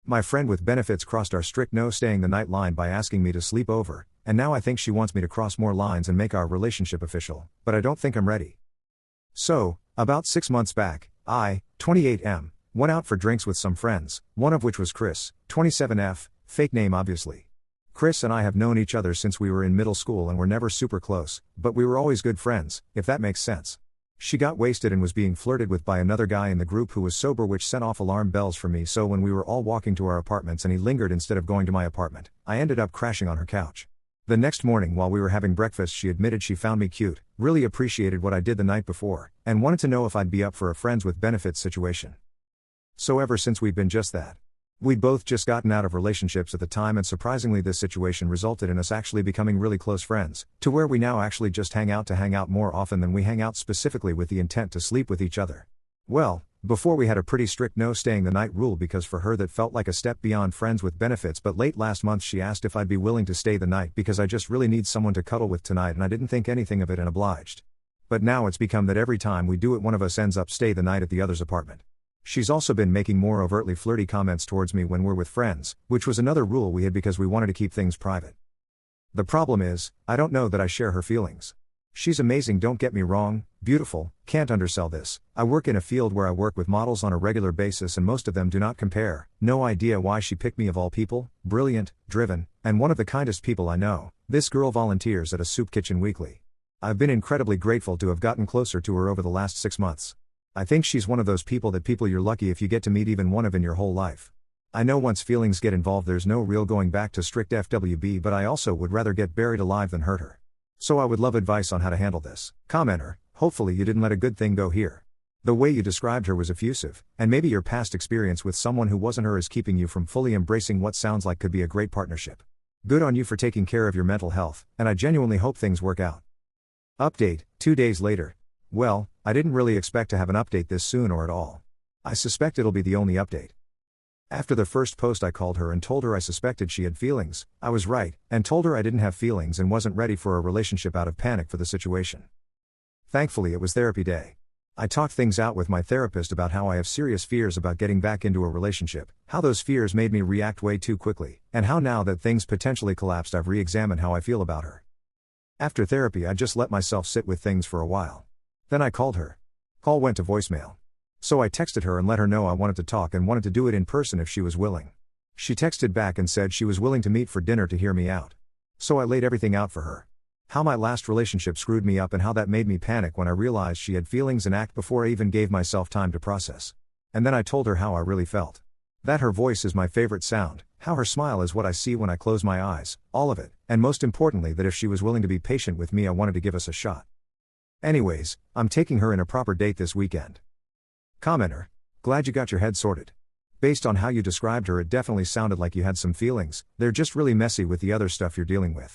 My friend with benefits crossed our strict no staying the night line by asking me to sleep over, and now I think she wants me to cross more lines and make our relationship official, but I don't think I'm ready. So, about 6 months back, I, 28M, went out for drinks with some friends, one of which was Chris, 27F, fake name obviously. Chris and I have known each other since we were in middle school and were never super close, but we were always good friends, if that makes sense. She got wasted and was being flirted with by another guy in the group who was sober, which sent off alarm bells for me, so when we were all walking to our apartments and he lingered instead of going to my apartment, I ended up crashing on her couch. The next morning while we were having breakfast she admitted she found me cute, really appreciated what I did the night before, and wanted to know if I'd be up for a friends with benefits situation. So ever since we've been just that. We'd both just gotten out of relationships at the time, and surprisingly this situation resulted in us actually becoming really close friends, to where we now actually just hang out more often than we hang out specifically with the intent to sleep with each other. Well, before we had a pretty strict no staying the night rule because for her that felt like a step beyond friends with benefits, but late last month she asked if I'd be willing to stay the night because I just really need someone to cuddle with tonight, and I didn't think anything of it and obliged. But now it's become that every time we do it one of us ends up stay the night at the other's apartment. She's also been making more overtly flirty comments towards me when we're with friends, which was another rule we had because we wanted to keep things private. The problem is, I don't know that I share her feelings. She's amazing, don't get me wrong, beautiful, can't undersell this. I work in a field where I work with models on a regular basis and most of them do not compare. No idea why she picked me of all people. Brilliant, driven, and one of the kindest people I know. This girl volunteers at a soup kitchen weekly. I've been incredibly grateful to have gotten closer to her over the last 6 months. I think she's one of those people you're lucky if you get to meet even one of in your whole life. I know once feelings get involved there's no real going back to strict FWB, but I also would rather get buried alive than hurt her. So I would love advice on how to handle this. Commenter, hopefully you didn't let a good thing go here. The way you described her was effusive, and maybe your past experience with someone who wasn't her is keeping you from fully embracing what sounds like could be a great partnership. Good on you for taking care of your mental health, and I genuinely hope things work out. Update, 2 days later. Well, I didn't really expect to have an update this soon or at all. I suspect it'll be the only update. After the first post I called her and told her I suspected she had feelings. I was right, and told her I didn't have feelings and wasn't ready for a relationship out of panic for the situation. Thankfully it was therapy day. I talked things out with my therapist about how I have serious fears about getting back into a relationship, how those fears made me react way too quickly, and how now that things potentially collapsed I've re-examined how I feel about her. After therapy I just let myself sit with things for a while. Then I called her. Call went to voicemail. So I texted her and let her know I wanted to talk and wanted to do it in person if she was willing. She texted back and said she was willing to meet for dinner to hear me out. So I laid everything out for her. How my last relationship screwed me up and how that made me panic when I realized she had feelings and act before I even gave myself time to process. And then I told her how I really felt. That her voice is my favorite sound, how her smile is what I see when I close my eyes, all of it, and most importantly that if she was willing to be patient with me I wanted to give us a shot. Anyways, I'm taking her in a proper date this weekend. Commenter, glad you got your head sorted. Based on how you described her it definitely sounded like you had some feelings, they're just really messy with the other stuff you're dealing with.